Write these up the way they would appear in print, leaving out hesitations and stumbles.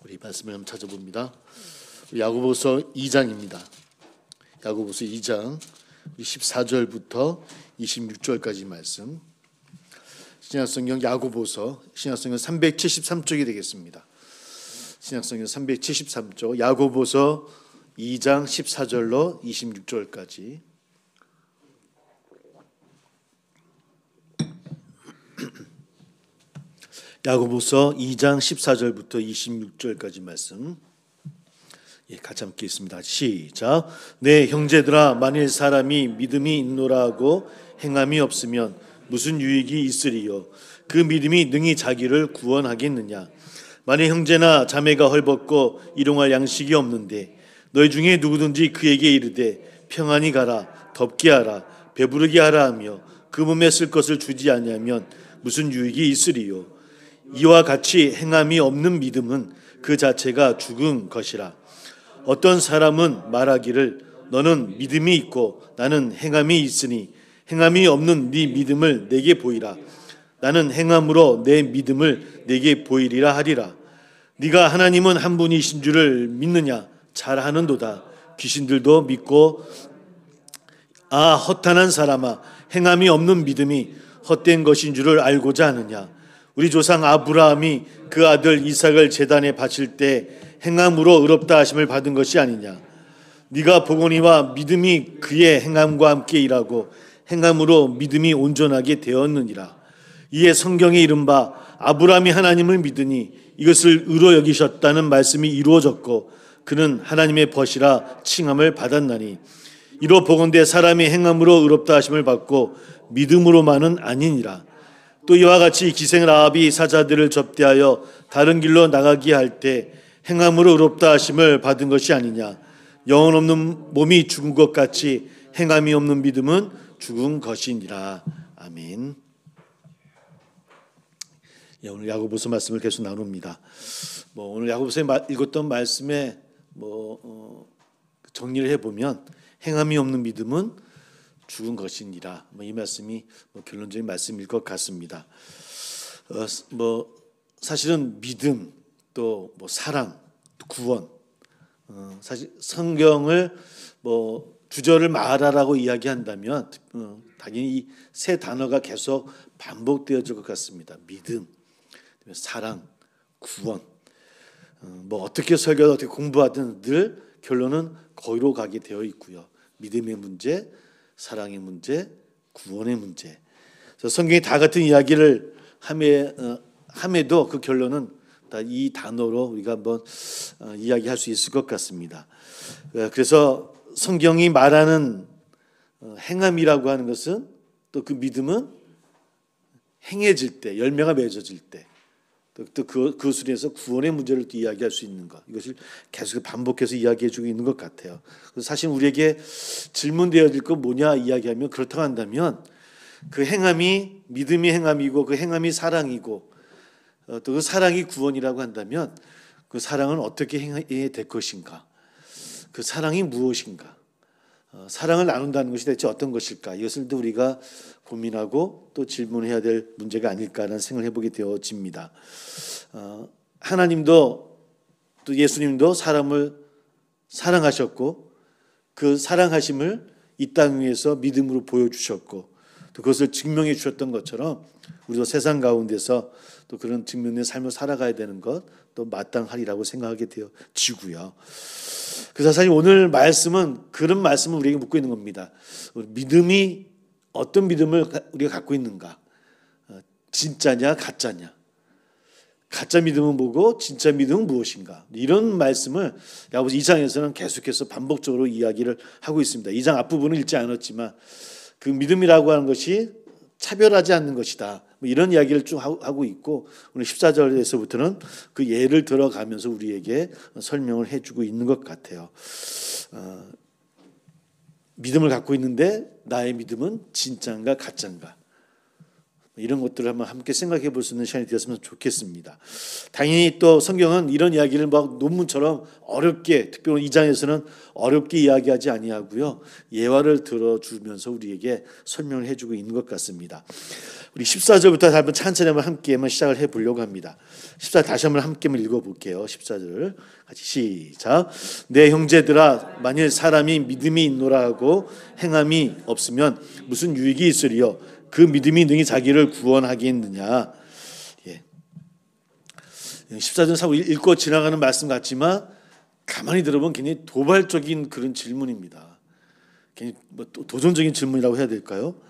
우리 말씀을 한번 찾아봅니다. 야고보서 2장입니다. 야고보서 2장 14절부터 26절까지 말씀. 신약성경 야고보서 신약성경 373쪽이 되겠습니다. 신약성경 373쪽 야고보서 2장 14절로 26절까지. 야고보서 2장 14절부터 26절까지 말씀. 같이 함께 있습니다. 시작. 내 형제들아, 만일 사람이 믿음이 있노라 하고 행함이 없으면 무슨 유익이 있으리요? 그 믿음이 능히 자기를 구원하겠느냐? 만일 형제나 자매가 헐벗고 일용할 양식이 없는데 너희 중에 누구든지 그에게 이르되 평안히 가라, 덥게 하라, 배부르게 하라 하며 그 몸에 쓸 것을 주지 아니하면 무슨 유익이 있으리요? 이와 같이 행함이 없는 믿음은 그 자체가 죽은 것이라. 어떤 사람은 말하기를 너는 믿음이 있고 나는 행함이 있으니 행함이 없는 네 믿음을 내게 보이라. 나는 행함으로 내 믿음을 내게 보이리라 하리라. 네가 하나님은 한 분이신 줄을 믿느냐? 잘하는도다. 귀신들도 믿고 허탄한 사람아, 행함이 없는 믿음이 헛된 것인 줄을 알고자 하느냐? 우리 조상 아브라함이 그 아들 이삭을 제단에 바칠 때 행함으로 의롭다 하심을 받은 것이 아니냐? 네가 보거니와 믿음이 그의 행함과 함께 일하고 행함으로 믿음이 온전하게 되었느니라. 이에 성경에 이른바 아브라함이 하나님을 믿으니 이것을 의로 여기셨다는 말씀이 이루어졌고 그는 하나님의 벗이라 칭함을 받았나니 이로 보건대 사람이 행함으로 의롭다 하심을 받고 믿음으로만은 아니니라. 또 이와 같이 기생라합이 사자들을 접대하여 다른 길로 나가게 할 때 행함으로 의롭다 하심을 받은 것이 아니냐? 영혼 없는 몸이 죽은 것 같이 행함이 없는 믿음은 죽은 것이니라. 아멘. 오늘 야고보서 말씀을 계속 나눕니다. 오늘 야고보서에 읽었던 말씀에 정리를 해보면 행함이 없는 믿음은 죽은 것이니라. 이 말씀이 결론적인 말씀일 것 같습니다. 사실은 믿음 또 사랑, 또 구원, 사실 성경을 주절을 말하라고 이야기한다면 당연히 이 세 단어가 계속 반복되어질 것 같습니다. 믿음, 사랑, 구원. 어떻게 설교하든 어떻게 공부하든 늘 결론은 거기로 가게 되어 있고요. 믿음의 문제, 사랑의 문제, 구원의 문제. 그래서 성경이 다 같은 이야기를 함에도 그 결론은 다 이 단어로 우리가 한번 이야기할 수 있을 것 같습니다. 그래서 성경이 말하는 행함이라고 하는 것은 또 그 믿음은 행해질 때, 열매가 맺어질 때, 또 그 수리에서 구원의 문제를 또 이야기할 수 있는 것, 이것을 계속 반복해서 이야기해주고 있는 것 같아요. 사실 우리에게 질문되어질 거 뭐냐 이야기하면 그렇다고 한다면 그 행함이 믿음이 행함이고 그 행함이 사랑이고 또 그 사랑이 구원이라고 한다면 그 사랑은 어떻게 행해야 될 것인가? 그 사랑이 무엇인가? 사랑을 나눈다는 것이 대체 어떤 것일까? 이것을 또 우리가 고민하고 또 질문해야 될 문제가 아닐까라는 생각을 해보게 되어집니다. 하나님도 또 예수님도 사람을 사랑하셨고 그 사랑하심을 이 땅 위에서 믿음으로 보여주셨고 또 그것을 증명해 주셨던 것처럼 우리도 세상 가운데서 또 그런 증명된 삶을 살아가야 되는 것 또 마땅하리라고 생각하게 되어지고요. 그래서 사실 오늘 말씀은 그런 말씀을 우리에게 묻고 있는 겁니다. 믿음이 어떤 믿음을 우리가 갖고 있는가? 진짜냐 가짜냐? 가짜 믿음은 뭐고 진짜 믿음은 무엇인가? 이런 말씀을 야고보서 2장에서는 계속해서 반복적으로 이야기를 하고 있습니다. 2장 앞부분은 읽지 않았지만 그 믿음이라고 하는 것이 차별하지 않는 것이다. 이런 이야기를 쭉 하고 있고 오늘 14절에서부터는 그 예를 들어가면서 우리에게 설명을 해주고 있는 것 같아요. 믿음을 갖고 있는데 나의 믿음은 진짜인가 가짜인가? 이런 것들을 한번 함께 생각해 볼 수 있는 시간이 되었으면 좋겠습니다. 당연히 또 성경은 이런 이야기를 막 논문처럼 어렵게, 특별히 이 장에서는 어렵게 이야기하지 아니하고요, 예화를 들어주면서 우리에게 설명을 해주고 있는 것 같습니다. 우리 14절부터 한번 천천히 함께 시작을 해보려고 합니다. 14절 다시 한번 함께 읽어볼게요. 14절을 같이 시작. 내 형제들아, 만일 사람이 믿음이 있노라 하고 행함이 없으면 무슨 유익이 있으리요? 그 믿음이 능히 자기를 구원하겠느냐. 14절 사고 읽고 지나가는 말씀 같지만 가만히 들어보면 굉장히 도발적인 그런 질문입니다. 굉장히 도전적인 질문이라고 해야 될까요?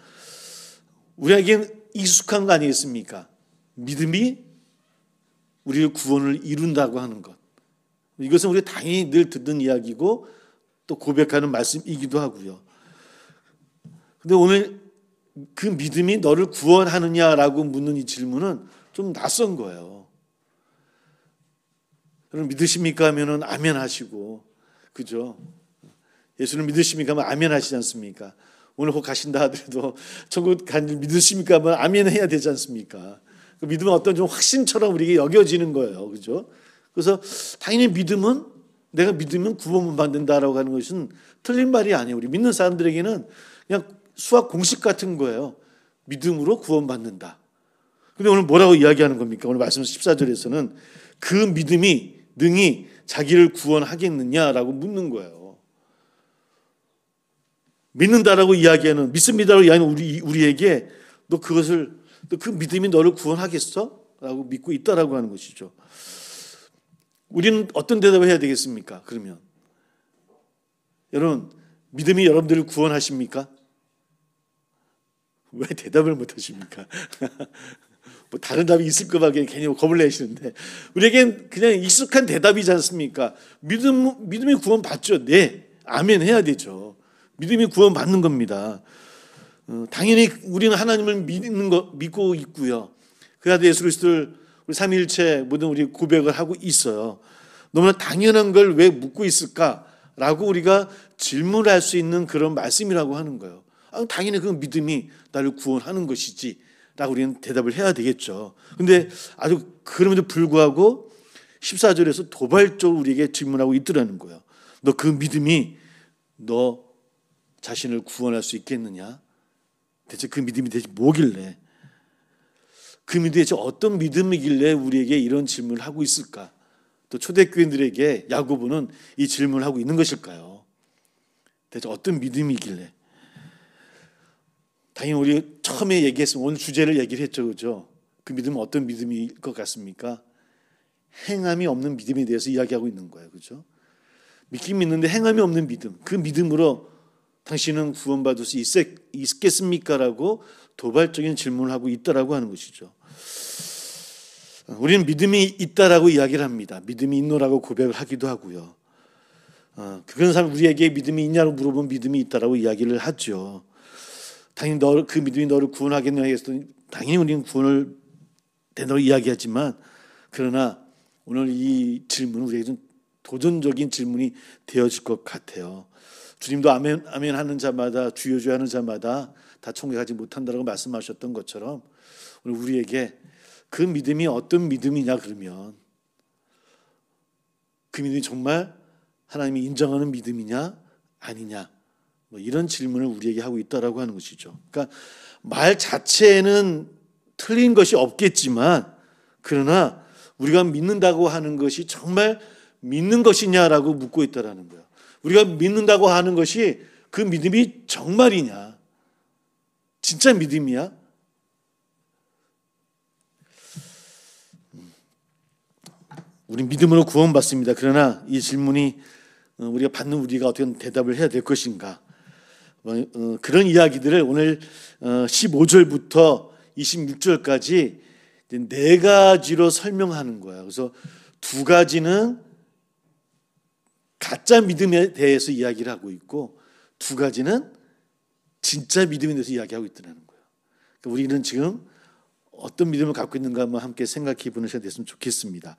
우리에겐 익숙한 거 아니겠습니까? 믿음이 우리의 구원을 이룬다고 하는 것. 이것은 우리가 당연히 늘 듣는 이야기고 또 고백하는 말씀이기도 하고요. 근데 오늘 그 믿음이 너를 구원하느냐라고 묻는 이 질문은 좀 낯선 거예요. 여러분 믿으십니까 하면은 아멘 하시고, 그죠? 예수를 믿으십니까 하면 아멘 하시지 않습니까? 오늘 혹 가신다 하더라도 천국 간 줄 믿으십니까 하면 아멘 해야 되지 않습니까? 그 믿음은 어떤 좀 확신처럼 우리에게 여겨지는 거예요, 그죠? 그래서 당연히 믿음은, 내가 믿으면 구원을 받는다라고 하는 것은 틀린 말이 아니에요. 우리 믿는 사람들에게는 그냥 수학 공식 같은 거예요. 믿음으로 구원받는다. 근데 오늘 뭐라고 이야기하는 겁니까? 오늘 말씀 14절에서는 그 믿음이 능히 자기를 구원하겠느냐라고 묻는 거예요. 믿는다라고 이야기하는, 믿습니다라고 이야기하는 우리에게 너 그것을, 너 그 믿음이 너를 구원하겠어? 라고 믿고 있다라고 하는 것이죠. 우리는 어떤 대답을 해야 되겠습니까? 그러면 여러분, 믿음이 여러분들을 구원하십니까? 왜 대답을 못 하십니까? 뭐 다른 답이 있을 거밖에 괜히 겁을 내시는데, 우리에겐 그냥 익숙한 대답이지 않습니까? 믿음이 구원 받죠. 네, 아멘 해야 되죠. 믿음이 구원 받는 겁니다. 당연히 우리는 하나님을 믿고 있고요. 그 아들 예수 그리스도를 우리 삼위일체 모든 우리 고백을 하고 있어요. 너무나 당연한 걸 왜 묻고 있을까라고 우리가 질문할 수 있는 그런 말씀이라고 하는 거예요. 당연히 그 믿음이 나를 구원하는 것이지 라고 우리는 대답을 해야 되겠죠. 근데 아주 그럼에도 불구하고 14절에서 도발적으로 우리에게 질문하고 있더라는 거예요. 너 그 믿음이 너 자신을 구원할 수 있겠느냐? 대체 그 믿음이 대체 뭐길래? 그 믿음이 대체 어떤 믿음이길래 우리에게 이런 질문을 하고 있을까? 또 초대교인들에게 야고보는 이 질문을 하고 있는 것일까요? 대체 어떤 믿음이길래? 당연히 우리 처음에 얘기했으면 오늘 주제를 얘기를 했죠, 그죠? 그 믿음은 어떤 믿음일 것 같습니까? 행함이 없는 믿음에 대해서 이야기하고 있는 거예요, 그죠? 믿긴 믿는데 행함이 없는 믿음, 그 믿음으로 당신은 구원받을 수 있겠습니까? 라고 도발적인 질문을 하고 있다라고 하는 것이죠. 우리는 믿음이 있다라고 이야기를 합니다. 믿음이 있노라고 고백을 하기도 하고요. 그런 사람 우리에게 믿음이 있냐고 물어보면 믿음이 있다라고 이야기를 하죠. 당연히 그 믿음이 너를 구원하겠느냐 해서 당연히 우리는 구원을 된다고 이야기하지만, 그러나 오늘 이 질문은 우리에게 좀 도전적인 질문이 되어질 것 같아요. 주님도 아멘 아멘 하는 자마다, 주여 주여 하는 자마다 다 천국에 가지 못한다라고 말씀하셨던 것처럼 오늘 우리에게 그 믿음이 어떤 믿음이냐, 그러면 그 믿음이 정말 하나님이 인정하는 믿음이냐 아니냐, 뭐 이런 질문을 우리에게 하고 있다라고 하는 것이죠. 그러니까 말 자체는 틀린 것이 없겠지만, 그러나 우리가 믿는다고 하는 것이 정말 믿는 것이냐라고 묻고 있다라는 거예요. 우리가 믿는다고 하는 것이 그 믿음이 정말이냐, 진짜 믿음이야? 우리 믿음으로 구원받습니다. 그러나 이 질문이 우리가 받는 우리가 어떻게 대답을 해야 될 것인가, 그런 이야기들을 오늘 15절부터 26절까지 네 가지로 설명하는 거예요. 그래서 두 가지는 가짜 믿음에 대해서 이야기를 하고 있고, 두 가지는 진짜 믿음에 대해서 이야기하고 있다는 거예요. 그러니까 우리는 지금 어떤 믿음을 갖고 있는가 한번 함께 생각해 보는 시간이 됐으면 좋겠습니다.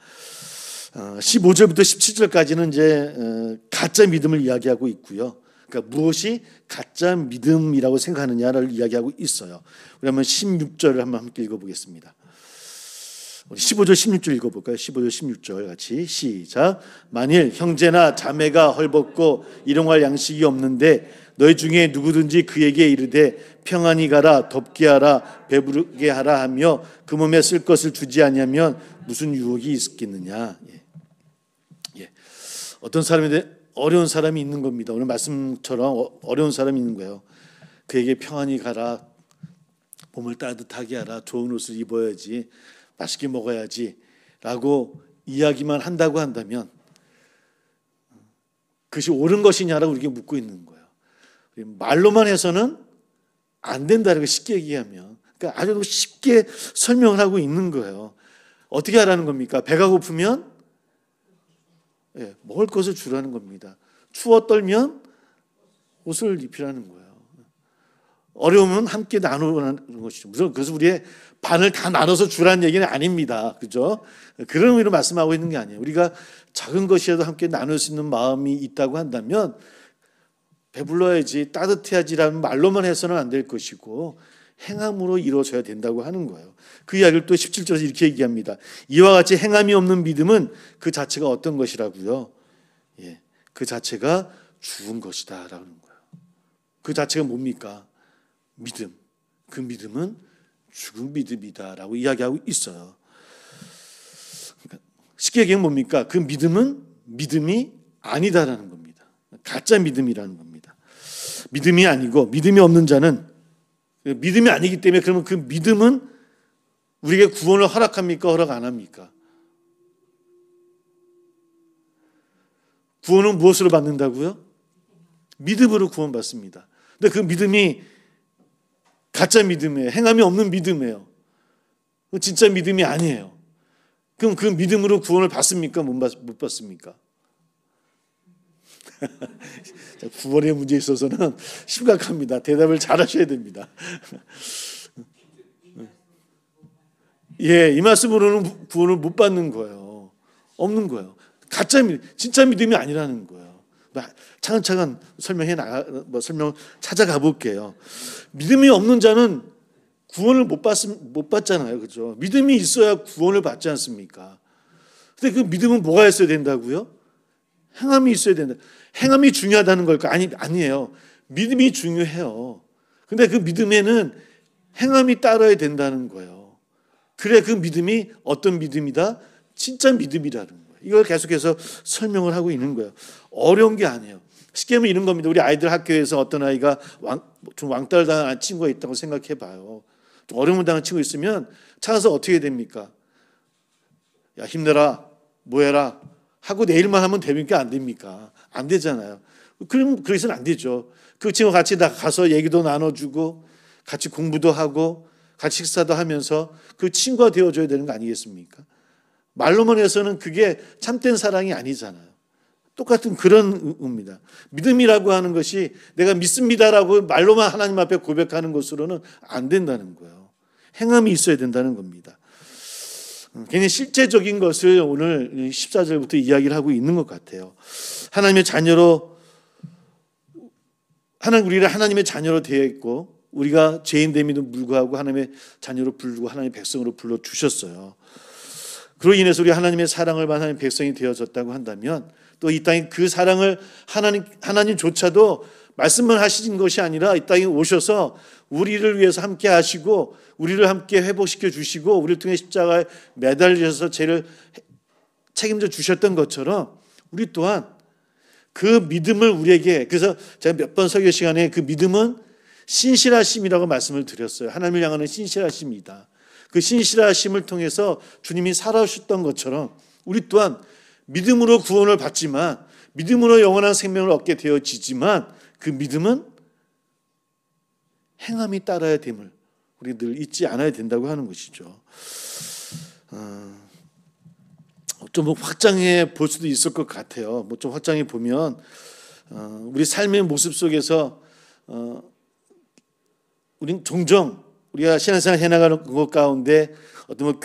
15절부터 17절까지는 이제 가짜 믿음을 이야기하고 있고요. 그러니까 무엇이 가짜 믿음이라고 생각하느냐를 이야기하고 있어요. 우리 한번 16절을 한번 함께 읽어보겠습니다. 우리 15절 16절 읽어볼까요? 15절 16절 같이 시작. 만일 형제나 자매가 헐벗고 일용할 양식이 없는데 너희 중에 누구든지 그에게 이르되 평안히 가라, 덥게 하라, 배부르게 하라 하며 그 몸에 쓸 것을 주지 아니하면 무슨 유혹이 있겠느냐. 어떤 사람인데 어려운 사람이 있는 겁니다. 오늘 말씀처럼 어려운 사람이 있는 거예요. 그에게 평안히 가라, 몸을 따뜻하게 하라, 좋은 옷을 입어야지, 맛있게 먹어야지 라고 이야기만 한다고 한다면 그것이 옳은 것이냐라고 우리에게 묻고 있는 거예요. 말로만 해서는 안 된다는 걸 쉽게 얘기하면, 그러니까 아주 쉽게 설명을 하고 있는 거예요. 어떻게 하라는 겁니까? 배가 고프면 먹을 것을 주라는 겁니다. 추워 떨면 옷을 입히라는 거예요. 어려우면 함께 나누라는 것이죠. 그래서 우리의 반을 다 나눠서 주라는 얘기는 아닙니다. 그죠? 그런 의미로 말씀하고 있는 게 아니에요. 우리가 작은 것이라도 함께 나눌 수 있는 마음이 있다고 한다면 배불러야지, 따뜻해야지라는 말로만 해서는 안 될 것이고 행함으로 이루어져야 된다고 하는 거예요. 그 이야기를 또 17절에서 이렇게 얘기합니다. 이와 같이 행함이 없는 믿음은 그 자체가 어떤 것이라고요? 그 자체가 죽은 것이다 라는 거예요. 그 자체가 뭡니까? 믿음. 그 믿음은 죽은 믿음이다 라고 이야기하고 있어요. 그러니까 쉽게 얘기하면 뭡니까? 그 믿음은 믿음이 아니다라는 겁니다. 가짜 믿음이라는 겁니다. 믿음이 아니고, 믿음이 없는 자는 믿음이 아니기 때문에, 그러면 그 믿음은 우리에게 구원을 허락합니까? 허락 안 합니까? 구원은 무엇으로 받는다고요? 믿음으로 구원받습니다. 근데 그 믿음이 가짜 믿음이에요. 행함이 없는 믿음이에요. 진짜 믿음이 아니에요. 그럼 그 믿음으로 구원을 받습니까? 못 받습니까? 구원의 문제에 있어서는 심각합니다. 대답을 잘 하셔야 됩니다. 이 말씀으로는 구원을 못 받는 거예요. 없는 거예요. 가짜 믿음, 진짜 믿음이 아니라는 거예요. 차근차근 설명을 찾아가 볼게요. 믿음이 없는 자는 구원을 못 받잖아요. 그죠? 믿음이 있어야 구원을 받지 않습니까? 근데 그 믿음은 뭐가 있어야 된다고요? 행함이 있어야 된다. 행함이 중요하다는 걸까? 아니에요. 믿음이 중요해요. 근데 그 믿음에는 행함이 따라야 된다는 거예요. 그래, 그 믿음이 어떤 믿음이다? 진짜 믿음이라는 거예요. 이걸 계속해서 설명을 하고 있는 거예요. 어려운 게 아니에요. 쉽게 하면 이런 겁니다. 우리 아이들 학교에서 어떤 아이가 좀 왕따를 당한 친구가 있다고 생각해 봐요. 좀 어려움을 당한 친구 있으면 찾아서 어떻게 됩니까? 야, 힘내라, 뭐해라 하고 내일만 하면 됩니까? 안 됩니까? 안 되잖아요. 그럼 그래서는 안 되죠. 그 친구가 같이 다 가서 얘기도 나눠주고 같이 공부도 하고 같이 식사도 하면서 그 친구가 되어줘야 되는 거 아니겠습니까? 말로만 해서는 그게 참된 사랑이 아니잖아요. 똑같은 그런 의미입니다. 믿음이라고 하는 것이 내가 믿습니다라고 말로만 하나님 앞에 고백하는 것으로는 안 된다는 거예요. 행함이 있어야 된다는 겁니다. 굉장히 실제적인 것을 오늘 14절부터 이야기를 하고 있는 것 같아요. 하나님의 자녀로, 우리를 하나님의 자녀로 되어 있고 우리가 죄인됨에도 불구하고 하나님의 자녀로 부르고 하나님의 백성으로 불러주셨어요. 그로 인해서 우리 하나님의 사랑을 받는 하나님의 백성이 되어졌다고 한다면 또 이 땅에 그 사랑을 하나님조차도 말씀만 하신 것이 아니라 이 땅에 오셔서 우리를 위해서 함께 하시고 우리를 함께 회복시켜 주시고 우리를 통해 십자가에 매달리셔서 죄를 책임져 주셨던 것처럼 우리 또한 그 믿음을 우리에게, 그래서 제가 몇 번 설교 시간에 그 믿음은 신실하심이라고 말씀을 드렸어요. 하나님을 향하는 신실하심이다. 그 신실하심을 통해서 주님이 살아오셨던 것처럼 우리 또한 믿음으로 구원을 받지만 믿음으로 영원한 생명을 얻게 되어지지만 그 믿음은 행함이 따라야 됨을 우리 늘 잊지 않아야 된다고 하는 것이죠. 좀 확장해 볼 수도 있을 것 같아요. 좀 확장해 보면 우리 삶의 모습 속에서 우리는 종종 우리가 신앙생활 해나가는 것 가운데 어떤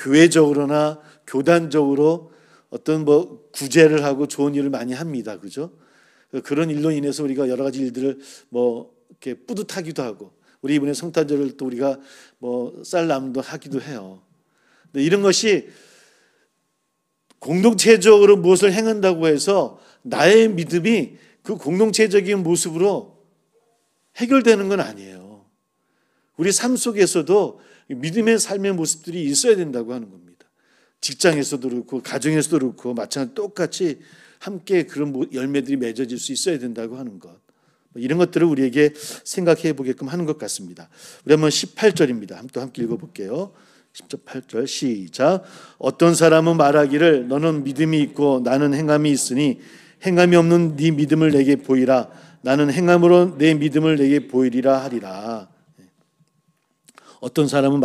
그런 일로 인해서 우리가 여러 가지 일들을 뭐 이렇게 뿌듯하기도 하고, 우리 이번에 성탄절을 또 우리가 뭐 쌀나무도 하기도 해요. 근데 이런 것이 공동체적으로 무엇을 행한다고 해서 나의 믿음이 그 공동체적인 모습으로 해결되는 건 아니에요. 우리 삶 속에서도 믿음의 삶의 모습들이 있어야 된다고 하는 겁니다. 직장에서도 그렇고 가정에서도 그렇고 마찬가지로 똑같이 함께 그런 열매들이 맺어질 수 있어야 된다고 하는 것, 이런 것들을 우리에게 생각해 보게끔 하는 것 같습니다. 우리 한번 18절입니다. 또 함께 읽어볼게요. 18절 시작. 어떤 사람은 말하기를 너는 믿음이 있고 나는 행함이 있으니 행함이 없는 네 믿음을 내게 보이라. 나는 행함으로 내 믿음을 내게 보이리라 하리라. 어떤 사람이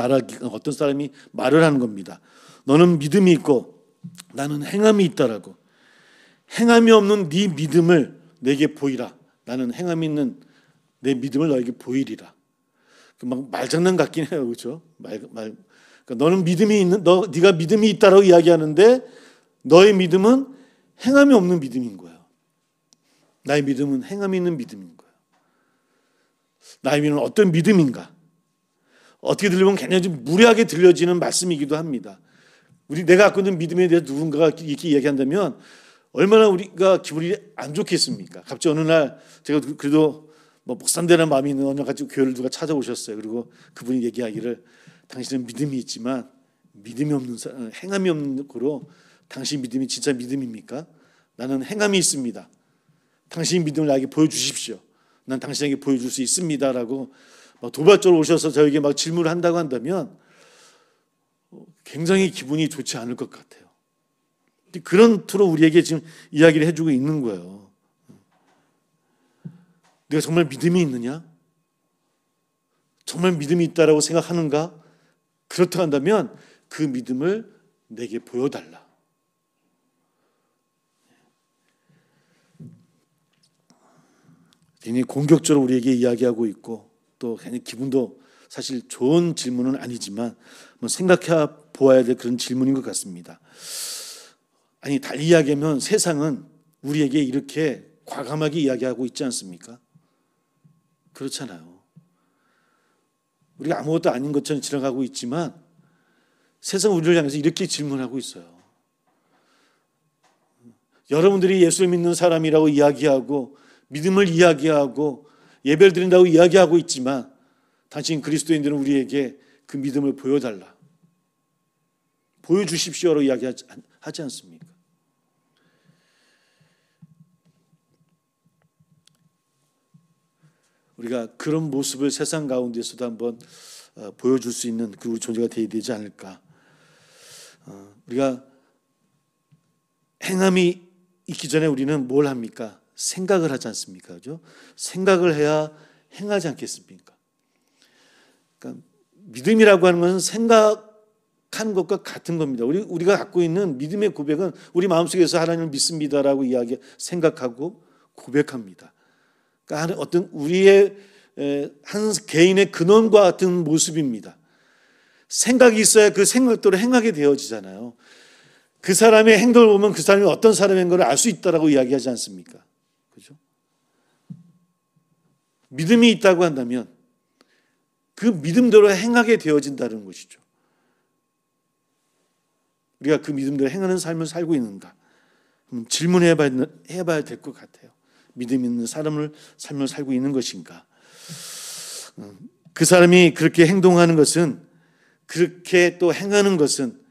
말을 하는 겁니다. 너는 믿음이 있고 나는 행함이 있다라고. 행함이 없는 네 믿음을 내게 보이라. 나는 행함이 있는 내 믿음을 너에게 보이리라. 막 말장난 같긴 해요, 그렇죠? 그러니까 너는 믿음이 있는, 네가 믿음이 있다라고 이야기하는데 너의 믿음은 행함이 없는 믿음인 거예요. 나의 믿음은 행함이 있는 믿음인 거예요. 나의 믿음은 어떤 믿음인가? 어떻게 들리면 굉장히 좀 무례하게 들려지는 말씀이기도 합니다. 내가 갖고 있는 믿음에 대해서 누군가가 이렇게 이야기한다면 얼마나 우리가 기분이 안 좋겠습니까? 갑자기 어느 날 제가 그래도 뭐 목사인다는 마음이 있는 어느 가지고 교회를 누가 찾아오셨어요. 그리고 그분이 얘기하기를 당신은 믿음이 있지만 믿음이 없는 사람, 행함이 없는 거로 당신 믿음이 진짜 믿음입니까? 나는 행함이 있습니다. 당신 믿음을 나에게 보여주십시오. 난 당신에게 보여줄 수 있습니다라고 도발적으로 오셔서 저에게 막 질문을 한다고 한다면 굉장히 기분이 좋지 않을 것 같아요. 그런 투로 우리에게 지금 이야기를 해주고 있는 거예요. 내가 정말 믿음이 있느냐? 정말 믿음이 있다라고 생각하는가? 그렇다 한다면 그 믿음을 내게 보여달라. 굉장히 공격적으로 우리에게 이야기하고 있고 또 괜히 기분도 사실 좋은 질문은 아니지만 생각해 보아야 될 그런 질문인 것 같습니다. 아니, 달리 이야기하면 세상은 우리에게 이렇게 과감하게 이야기하고 있지 않습니까? 그렇잖아요. 우리가 아무것도 아닌 것처럼 지나가고 있지만 세상은 우리를 향해서 이렇게 질문하고 있어요. 여러분들이 예수를 믿는 사람이라고 이야기하고 믿음을 이야기하고 예배를 드린다고 이야기하고 있지만 당신 그리스도인들은 우리에게 그 믿음을 보여달라, 보여주십시오라고 이야기하지 않습니까? 우리가 그런 모습을 세상 가운데서도 한번 보여줄 수 있는 그 우리 존재가 되어야 되지 않을까. 우리가 행함이 있기 전에 우리는 뭘 합니까? 생각을 하지 않습니까? 그죠? 생각을 해야 행하지 않겠습니까? 그러니까 믿음이라고 하는 것은 생각하는 것과 같은 겁니다. 우리가 갖고 있는 믿음의 고백은 우리 마음속에서 하나님을 믿습니다라고 생각하고 고백합니다. 그러니까 어떤 우리의 한 개인의 근원과 같은 모습입니다. 생각이 있어야 그 생각대로 행하게 되어지잖아요. 그 사람의 행동을 보면 그 사람이 어떤 사람인 걸 알 수 있다라고 이야기하지 않습니까? 그죠? 믿음이 있다고 한다면 그 믿음대로 행하게 되어진다는 것이죠. 우리가 그 믿음대로 행하는 삶을 살고 있는가? 질문해 봐야 될 것 같아요. 믿음 있는 삶을 살고 있는 것인가? 그 사람이 그렇게 행동하는 것은, 그렇게 또 행하는 것은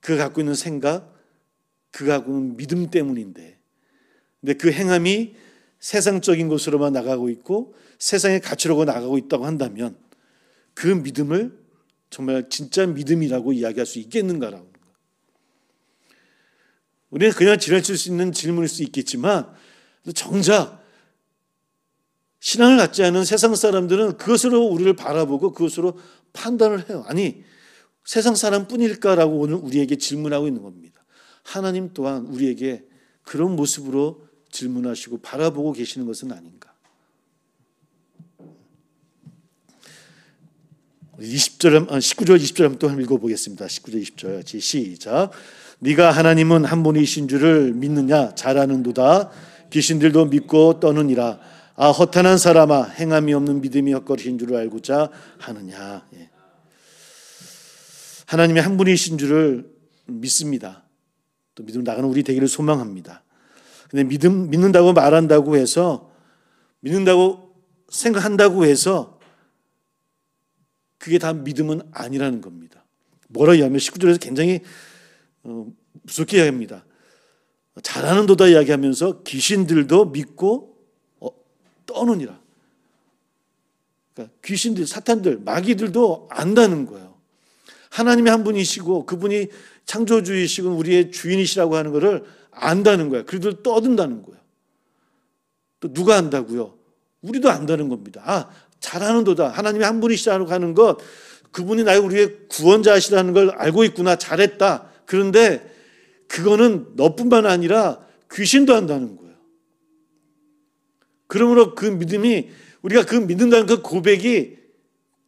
그가 갖고 있는 생각, 그가 갖고 있는 믿음 때문인데, 근데 그 행함이 세상적인 것으로만 나가고 있고 세상의 가치로 나가고 있다고 한다면 그 믿음을 정말 진짜 믿음이라고 이야기할 수 있겠는가라고. 우리는 그냥 지나칠 수 있는 질문일 수 있겠지만 정작 신앙을 갖지 않은 세상 사람들은 그것으로 우리를 바라보고 그것으로 판단을 해요. 아니, 세상 사람뿐일까라고 오늘 우리에게 질문하고 있는 겁니다. 하나님 또한 우리에게 그런 모습으로 질문하시고 바라보고 계시는 것은 아닌가. 19절 20절 한번 또 한번 읽어보겠습니다. 19절 20절 시작. 네가 하나님은 한 분이신 줄을 믿느냐? 잘 아는도다. 귀신들도 믿고 떠느니라. 아, 허탄한 사람아, 행함이 없는 믿음이 헛것인 줄을 알고자 하느냐. 하나님의 한 분이신 줄을 믿습니다. 또 믿음 나가는 우리 되기를 소망합니다. 근데 믿는다고 말한다고 해서, 믿는다고 생각한다고 해서 그게 다 믿음은 아니라는 겁니다. 뭐라 이야기하면 19절에서 굉장히 무섭게 이야기합니다. 잘하는도다 이야기하면서 귀신들도 믿고 떠느니라. 그러니까 귀신들, 사탄들, 마귀들도 안다는 거예요. 하나님이 한 분이시고 그분이 창조주이시고 우리의 주인이시라고 하는 것을 안다는 거예요. 그들도 떠든다는 거예요. 또 누가 안다고요? 우리도 안다는 겁니다. 아, 잘하는도다. 하나님이 한 분이시라고 하는 것, 그분이 나의 우리의 구원자시라는 걸 알고 있구나. 잘했다. 그런데 그거는 너뿐만 아니라 귀신도 한다는 거예요. 그러므로 그 믿음이, 우리가 그 믿는다는 그 고백이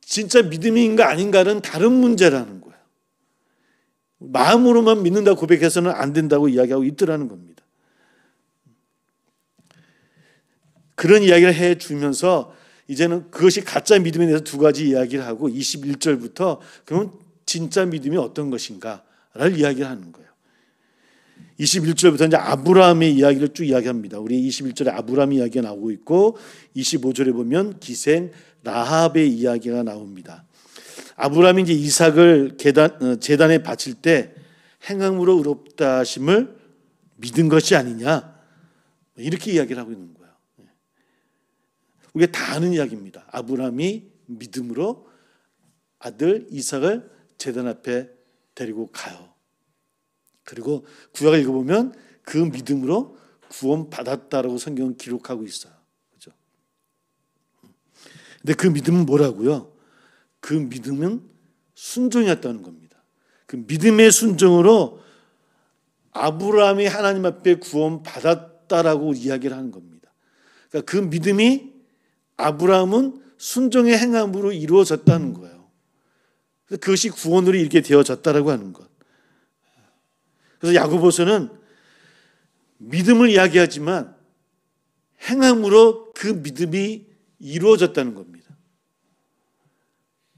진짜 믿음인가 아닌가는 다른 문제라는 거예요. 마음으로만 믿는다고 고백해서는 안 된다고 이야기하고 있더라는 겁니다. 그런 이야기를 해주면서 이제는 그것이 가짜 믿음에 대해서 두 가지 이야기를 하고 21절부터 그러면 진짜 믿음이 어떤 것인가를 이야기를 하는 거예요. 21절부터 이제 아브라함의 이야기를 쭉 이야기합니다. 우리 21절에 아브라함 이야기가 나오고 있고 25절에 보면 기생 라합의 이야기가 나옵니다. 아브라함이 이제 이삭을 제단에 바칠 때 행함으로 의롭다 하심을 믿은 것이 아니냐, 이렇게 이야기를 하고 있는 거예요. 우리가 다 아는 이야기입니다. 아브라함이 믿음으로 아들 이삭을 제단 앞에 데리고 가요. 그리고 구약을 읽어보면 그 믿음으로 구원받았다라고 성경은 기록하고 있어요. 그렇죠? 근데 그 믿음은 뭐라고요? 그 믿음은 순종이었다는 겁니다. 그 믿음의 순종으로 아브라함이 하나님 앞에 구원받았다라고 이야기를 하는 겁니다. 그러니까 그 믿음이 아브라함은 순종의 행함으로 이루어졌다는 거예요. 그것이 구원으로 이렇게 되어졌다라고 하는 것. 그래서 야고보서는 믿음을 이야기하지만 행함으로 그 믿음이 이루어졌다는 겁니다.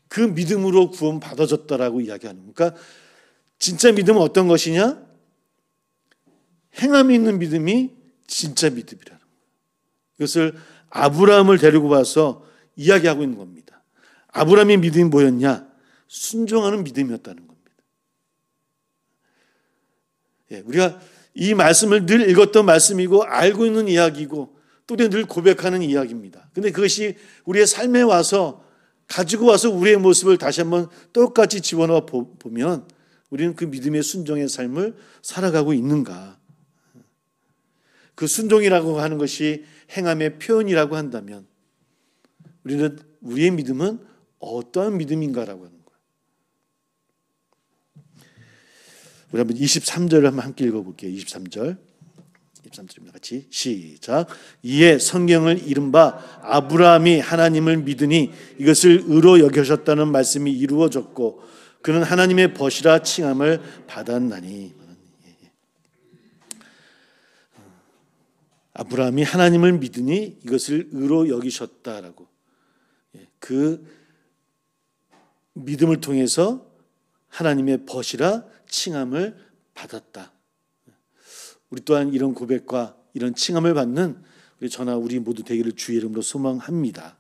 그 믿음으로 구원 받아졌다라고 이야기하는 거예요. 그러니까 진짜 믿음은 어떤 것이냐? 행함이 있는 믿음이 진짜 믿음이라는 거예요. 이것을 아브라함을 데리고 와서 이야기하고 있는 겁니다. 아브라함의 믿음이 뭐였냐? 순종하는 믿음이었다는 겁니다. 우리가 이 말씀을 늘 읽었던 말씀이고 알고 있는 이야기고 또 늘 고백하는 이야기입니다. 그런데 그것이 우리의 삶에 와서 가지고 와서 우리의 모습을 다시 한번 똑같이 집어넣어 보면 우리는 그 믿음의 순종의 삶을 살아가고 있는가? 그 순종이라고 하는 것이 행함의 표현이라고 한다면 우리는 우리의 믿음은 어떠한 믿음인가라고 하는 거예요. 우리 한번 23절을 한번 함께 읽어볼게요. 23절입니다. 같이 시작. 이에 성경을 이른바 아브라함이 하나님을 믿으니 이것을 의로 여기셨다는 말씀이 이루어졌고 그는 하나님의 벗이라 칭함을 받았나니. 아브라함이 하나님을 믿으니 이것을 의로 여기셨다라고. 그 믿음을 통해서 하나님의 벗이라 칭함을 받았다. 우리 또한 이런 고백과 이런 칭함을 받는 우리 저나 우리 모두 되기를 주의 이름으로 소망합니다.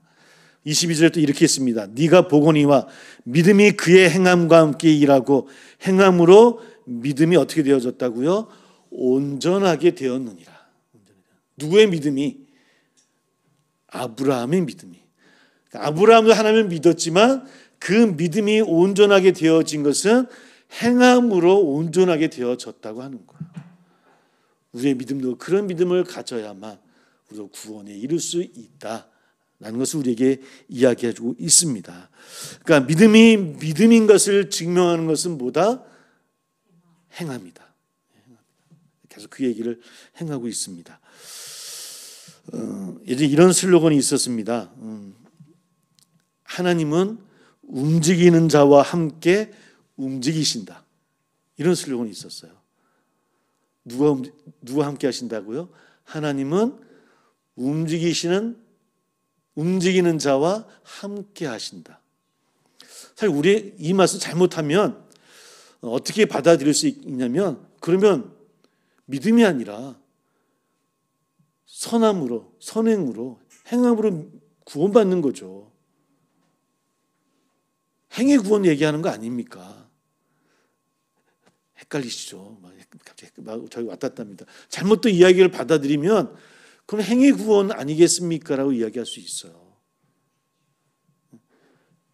22절에 또 이렇게 했습니다. 네가 보거니와 믿음이 그의 행함과 함께 일하고 행함으로 믿음이 어떻게 되어졌다고요? 온전하게 되었느니라. 누구의 믿음이? 아브라함의 믿음이. 아브라함도 하나님을 믿었지만 그 믿음이 온전하게 되어진 것은 행함으로 온전하게 되어졌다고 하는 거예요. 우리의 믿음도 그런 믿음을 가져야만 우리도 구원에 이룰 수 있다라는 것을 우리에게 이야기해주고 있습니다. 그러니까 믿음이 믿음인 것을 증명하는 것은 뭐다? 행함이다. 계속 그 얘기를 행하고 있습니다. 예전에 이런 슬로건이 있었습니다. 하나님은 움직이는 자와 함께 움직이신다. 이런 슬로건이 있었어요. 누가 함께 하신다고요? 하나님은 움직이는 자와 함께 하신다. 사실 우리 이 말씀 잘못하면 어떻게 받아들일 수 있냐면, 그러면 믿음이 아니라 선함으로, 선행으로, 행함으로 구원받는 거죠. 행위 구원 얘기하는 거 아닙니까? 헷갈리시죠? 갑자기 저희 왔다 갔다 합니다. 잘못 또 이야기를 받아들이면 그럼 행위 구원 아니겠습니까? 라고 이야기할 수 있어요.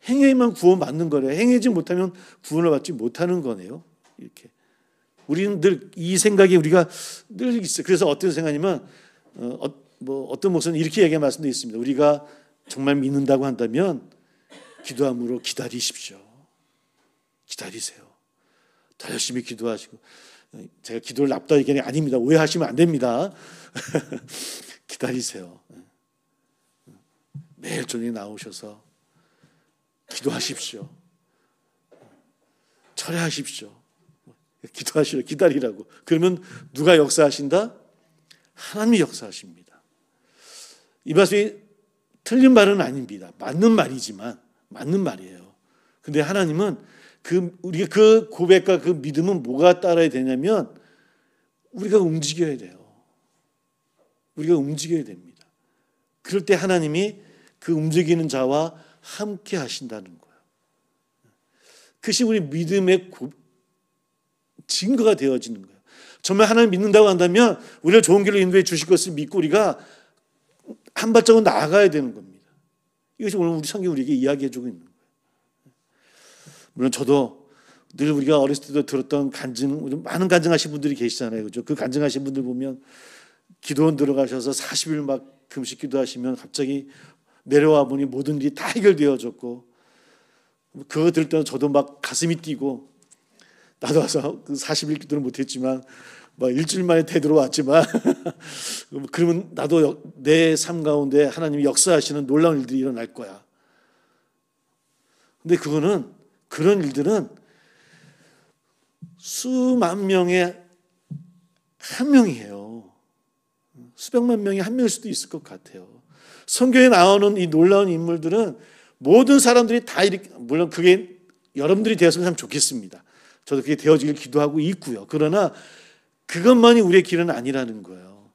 행위만 구원 받는 거래요. 행위지 못하면 구원을 받지 못하는 거네요. 이렇게. 우리는 늘 이 생각이 우리가 늘 있어요. 그래서 어떤 생각이냐면 어떤 목사는 이렇게 얘기한 말씀도 있습니다. 우리가 정말 믿는다고 한다면 기도함으로 기다리십시오. 기다리세요. 더 열심히 기도하시고. 제가 기도를 납다 얘기하는 게 아닙니다. 오해하시면 안 됩니다. 기다리세요. 매일 저녁에 나오셔서 기도하십시오. 철회하십시오. 기도하시라, 기다리라고. 그러면 누가 역사하신다? 하나님이 역사하십니다. 이 말씀이 틀린 말은 아닙니다. 맞는 말이지만, 맞는 말이에요. 근데 하나님은 우리가 그 고백과 그 믿음은 뭐가 따라야 되냐면, 우리가 움직여야 돼요. 우리가 움직여야 됩니다. 그럴 때 하나님이 그 움직이는 자와 함께 하신다는 거예요. 그것이 우리 믿음의 증거가 되어지는 거예요. 정말 하나님 믿는다고 한다면 우리를 좋은 길로 인도해 주실 것을 믿고 우리가 한 발짝은 나아가야 되는 겁니다. 이것이 오늘 우리 성경이 우리에게 이야기해 주고 있는 거예요. 물론 저도 늘 우리가 어렸을 때도 들었던 간증, 많은 간증하신 분들이 계시잖아요. 그죠? 그 간증하신 분들 보면 기도원 들어가셔서 40일 막 금식 기도하시면 갑자기 내려와 보니 모든 일이 다 해결되어졌고, 그거 들을 때는 저도 막 가슴이 뛰고, 나도 와서 그 40일 기도는 못했지만 막 일주일 만에 되돌아왔지만 그러면 나도 내 삶 가운데 하나님이 역사하시는 놀라운 일들이 일어날 거야. 근데 그런 일들은 수만 명에 한 명이에요. 수백만 명이 한 명일 수도 있을 것 같아요. 성경에 나오는 이 놀라운 인물들은 모든 사람들이 다 이렇게, 물론 그게 여러분들이 되었으면 참 좋겠습니다. 저도 그게 되어지길 기도하고 있고요. 그러나 그것만이 우리의 길은 아니라는 거예요.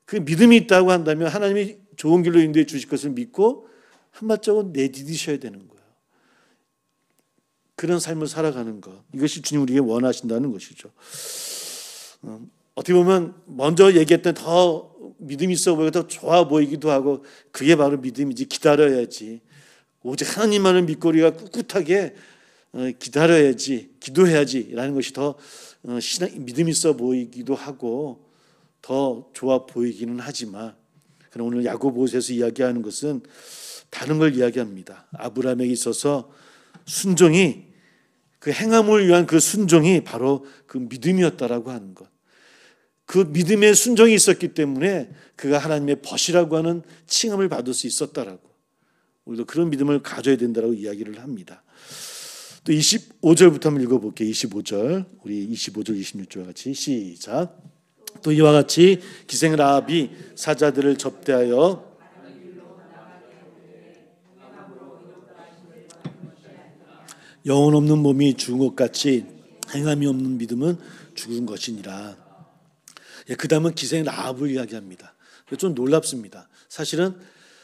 그 믿음이 있다고 한다면 하나님이 좋은 길로 인도해 주실 것을 믿고 한 발짝은 내디디셔야 되는 거예요. 그런 삶을 살아가는 것, 이것이 주님 우리에게 원하신다는 것이죠. 어떻게 보면 먼저 얘기했던 더 믿음이 있어 보이고 더 좋아 보이기도 하고, 그게 바로 믿음이지. 기다려야지. 오직 하나님만을 믿고 우리가 꿋꿋하게 기다려야지, 기도해야지 라는 것이 더 믿음이 있어 보이기도 하고 더 좋아 보이기는 하지만, 그럼 오늘 야고보서에서 이야기하는 것은 다른 걸 이야기합니다. 아브라함에게 있어서 순종이, 그 행함을 위한 그 순종이 바로 그 믿음이었다라고 하는 것. 그 믿음의 순종이 있었기 때문에 그가 하나님의 벗이라고 하는 칭함을 받을 수 있었다라고. 우리도 그런 믿음을 가져야 된다라고 이야기를 합니다. 또 25절부터 한번 읽어볼게요. 25절, 우리 25절, 26절 같이 시작. 또 이와 같이 기생 라합이 사자들을 접대하여 영혼 없는 몸이 죽은 것 같이 행함이 없는 믿음은 죽은 것이니라. 그 다음은 기생 라합을 이야기합니다. 좀 놀랍습니다. 사실은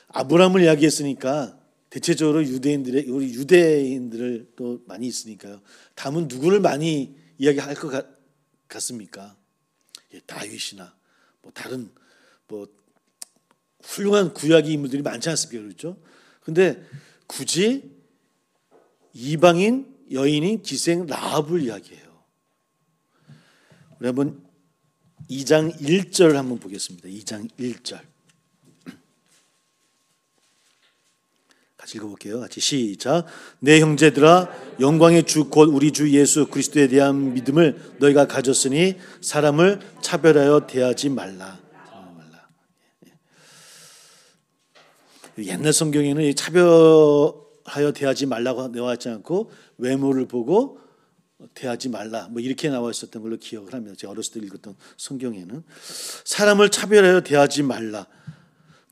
아브라함을 이야기했으니까 대체적으로 우리 유대인들을 또 많이 있으니까요. 다음은 누구를 많이 이야기할 것 같습니까? 다윗이나 다른 훌륭한 구약의 인물들이 많지 않습니까? 그렇죠? 근데 굳이 이방인 여인인 기생 라합을 이야기해요. 우리 한번 2장 1절 한번 보겠습니다. 2장 1절 같이 읽어볼게요. 같이 시작. 내 형제들아, 영광의 주 곧 우리 주 예수 그리스도에 대한 믿음을 너희가 가졌으니 사람을 차별하여 대하지 말라. 옛날 성경에는 차별하여 대하지 말라고 나와 있지 않고 외모를 보고 대하지 말라 뭐 이렇게 나와 있었던 걸로 기억을 합니다. 제가 어렸을 때 읽었던 성경에는 사람을 차별하여 대하지 말라.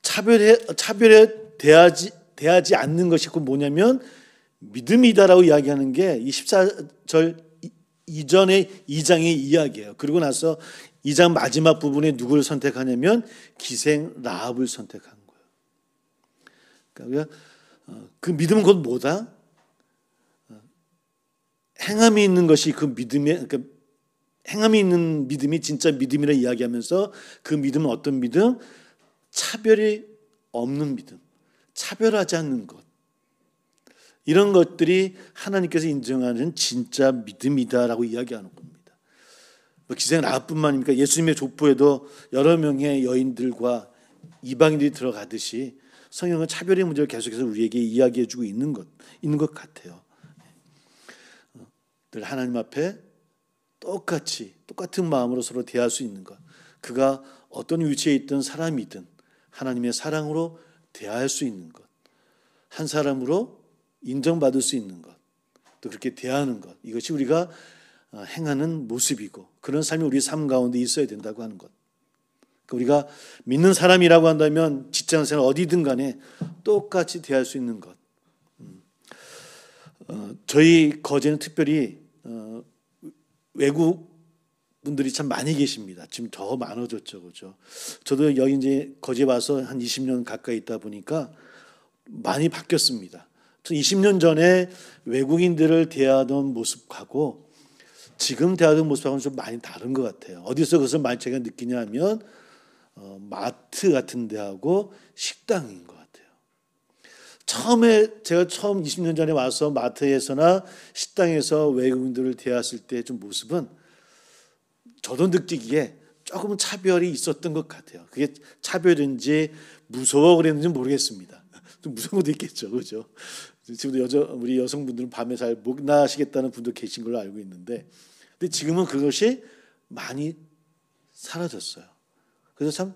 차별해 대하지 않는 것이 그 뭐냐면 믿음이다라고 이야기하는 게 이 14절 이전의 2장의 이야기예요. 그리고 나서 2장 마지막 부분에 누구를 선택하냐면 기생 라합을 선택한 거예요. 그러니까 그 믿음은 곧 뭐다? 행함이 있는 것이 그 믿음의, 그러니까 행함이 있는 믿음이 진짜 믿음이라 이야기하면서 그 믿음은 어떤 믿음? 차별이 없는 믿음, 차별하지 않는 것. 이런 것들이 하나님께서 인정하는 진짜 믿음이다라고 이야기하는 겁니다. 기생 라합뿐만입니까? 예수님의 족보에도 여러 명의 여인들과 이방인들이 들어가듯이 성경은 차별의 문제를 계속해서 우리에게 이야기해주고 있는 것 같아요. 늘 하나님 앞에 똑같은 마음으로 서로 대할 수 있는 것. 그가 어떤 위치에 있든 사람이든 하나님의 사랑으로 대할 수 있는 것. 한 사람으로 인정받을 수 있는 것. 또 그렇게 대하는 것. 이것이 우리가 행하는 모습이고 그런 삶이 우리 삶 가운데 있어야 된다고 하는 것. 우리가 믿는 사람이라고 한다면 직장생활 어디든 간에 똑같이 대할 수 있는 것. 저희 거제는 특별히 외국 분들이 참 많이 계십니다. 지금 더 많아졌죠, 그렇죠? 저도 여기 이제 거제 와서 한 20년 가까이 있다 보니까 많이 바뀌었습니다. 20년 전에 외국인들을 대하던 모습하고 지금 대하던 모습하고는 좀 많이 다른 것 같아요. 어디서 그것을 많이 제가 느끼냐 하면 마트 같은 데하고 식당인 것 같아요. 제가 처음 20년 전에 와서 마트에서나 식당에서 외국인들을 대했을 때 좀 모습은 저도 느끼기에 조금은 차별이 있었던 것 같아요. 그게 차별인지 무서워 그랬는지 모르겠습니다. 좀 무서운 것도 있겠죠, 그렇죠? 지금도 우리 여성분들은 밤에 잘 못 나시겠다는 분도 계신 걸로 알고 있는데, 근데 지금은 그것이 많이 사라졌어요. 그래서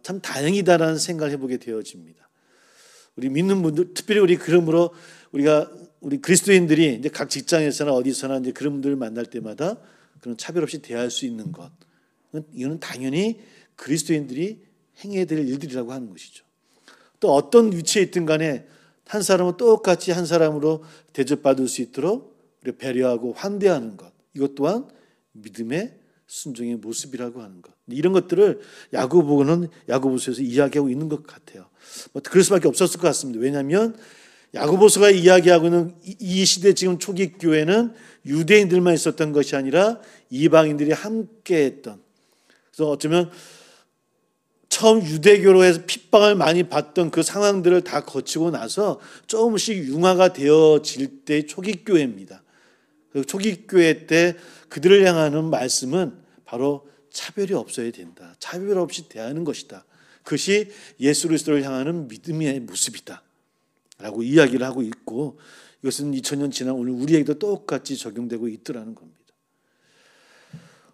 참 다행이다라는 생각을 해보게 되어집니다. 우리 믿는 분들, 특별히 그러므로 우리 그리스도인들이 이제 각 직장에서나 어디서나 이제 그런 분들을 만날 때마다 그런 차별 없이 대할 수 있는 것, 이거는 당연히 그리스도인들이 행해야 될 일들이라고 하는 것이죠. 또 어떤 위치에 있든 간에 한 사람은 똑같이 한 사람으로 대접받을 수 있도록 우리가 배려하고 환대하는 것, 이것 또한 믿음의 순종의 모습이라고 하는 것. 이런 것들을 야고보는 야고보서에서 이야기하고 있는 것 같아요. 그럴 수밖에 없었을 것 같습니다. 왜냐하면 야고보서가 이야기하고 있는 이 시대 지금 초기 교회는 유대인들만 있었던 것이 아니라 이방인들이 함께했던, 그래서 어쩌면 처음 유대교로 해서 핍박을 많이 받던 그 상황들을 다 거치고 나서 조금씩 융화가 되어질 때 초기 교회입니다. 초기 교회 때 그들을 향하는 말씀은 바로 차별이 없어야 된다. 차별 없이 대하는 것이다. 그것이 예수 그리스도를 향하는 믿음의 모습이다 라고 이야기를 하고 있고, 이것은 2000년 지난 오늘 우리에게도 똑같이 적용되고 있더라는 겁니다.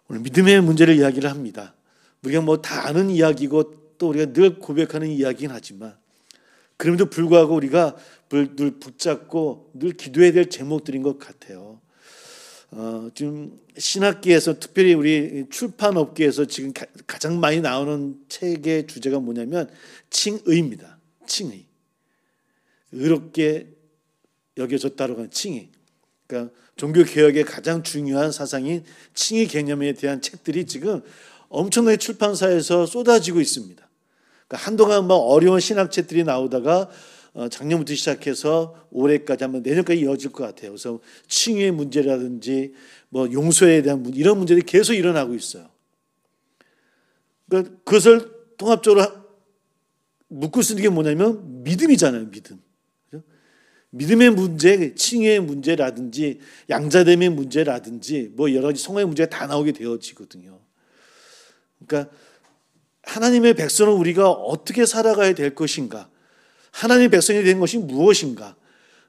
오늘 믿음의 문제를 이야기를 합니다. 우리가 다 아는 이야기고 또 우리가 늘 고백하는 이야기긴 하지만, 그럼에도 불구하고 우리가 늘 붙잡고 늘 기도해야 될 제목들인 것 같아요. 지금 신학계에서, 특별히 우리 출판업계에서 지금 가장 많이 나오는 책의 주제가 뭐냐면 칭의입니다. 칭의. 의롭게 여겨졌다고 하는 칭의. 그러니까 종교개혁의 가장 중요한 사상인 칭의 개념에 대한 책들이 지금 엄청나게 출판사에서 쏟아지고 있습니다. 그러니까 한동안 어려운 신학책들이 나오다가 작년부터 시작해서 올해까지 아마 내년까지 이어질 것 같아요. 그래서 칭의의 문제라든지 용서에 대한 문제, 이런 문제들이 계속 일어나고 있어요. 그러니까 그것을 통합적으로 묶을 수 있는 게 뭐냐면 믿음이잖아요. 믿음. 믿음의 문제, 칭의의 문제라든지 양자됨의 문제라든지 여러 가지 성화의 문제가 다 나오게 되어지거든요. 그러니까 하나님의 백성은 우리가 어떻게 살아가야 될 것인가? 하나님의 백성이 된 것이 무엇인가?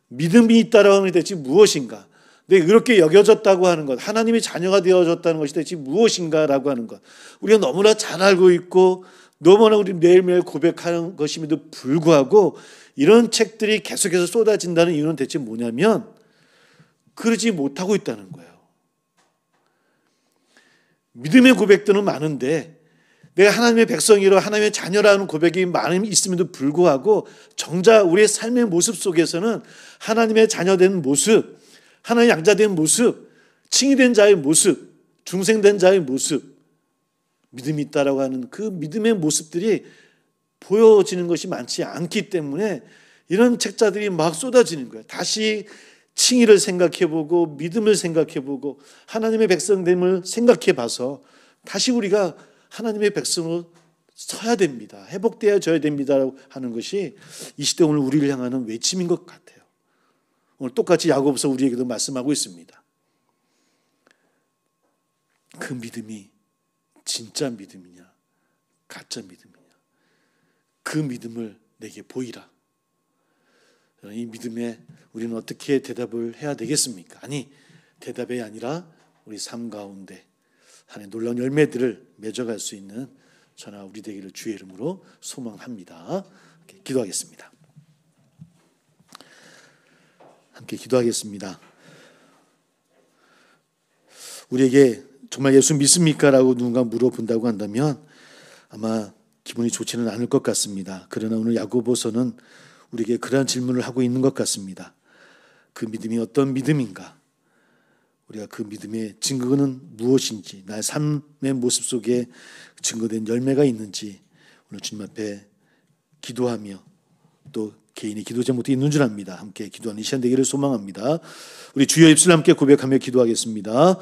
믿음이 있다라고 하는 것이 대체 무엇인가? 내가 그렇게 여겨졌다고 하는 것, 하나님의 자녀가 되어졌다는 것이 대체 무엇인가라고 하는 것, 우리가 너무나 잘 알고 있고 너무나 우리 매일매일 고백하는 것임에도 불구하고 이런 책들이 계속해서 쏟아진다는 이유는 대체 뭐냐면, 그러지 못하고 있다는 거예요. 믿음의 고백들은 많은데 내가 하나님의 백성이라 하나님의 자녀라는 고백이 많이 있음에도 불구하고 정작 우리의 삶의 모습 속에서는 하나님의 자녀된 모습, 하나님의 양자된 모습, 칭의된 자의 모습, 중생된 자의 모습, 믿음이 있다라고 하는 그 믿음의 모습들이 보여지는 것이 많지 않기 때문에 이런 책자들이 막 쏟아지는 거예요. 다시 칭의를 생각해보고 믿음을 생각해보고 하나님의 백성됨을 생각해봐서 다시 우리가 하나님의 백성으로 서야 됩니다. 회복되어져야 됩니다라고 하는 것이 이 시대 오늘 우리를 향하는 외침인 것 같아요. 오늘 똑같이 야고보서 우리에게도 말씀하고 있습니다. 그 믿음이 진짜 믿음이냐 가짜 믿음이냐 그 믿음을 내게 보이라. 이 믿음에 우리는 어떻게 대답을 해야 되겠습니까? 아니, 대답이 아니라 우리 삶 가운데 하나님의 놀라운 열매들을 맺어갈 수 있는 저나 우리 되기를 주의 이름으로 소망합니다. 기도하겠습니다. 함께 기도하겠습니다. 우리에게 정말 예수 믿습니까? 라고 누군가 물어본다고 한다면 아마 기분이 좋지는 않을 것 같습니다. 그러나 오늘 야고보서는 우리에게 그러한 질문을 하고 있는 것 같습니다. 그 믿음이 어떤 믿음인가? 우리가 그 믿음의 증거는 무엇인지, 나의 삶의 모습 속에 증거된 열매가 있는지 오늘 주님 앞에 기도하며 또 개인이 기도 제목도 있는 줄 압니다. 함께 기도하는 이 시간 되기를 소망합니다. 우리 주여 입술 함께 고백하며 기도하겠습니다.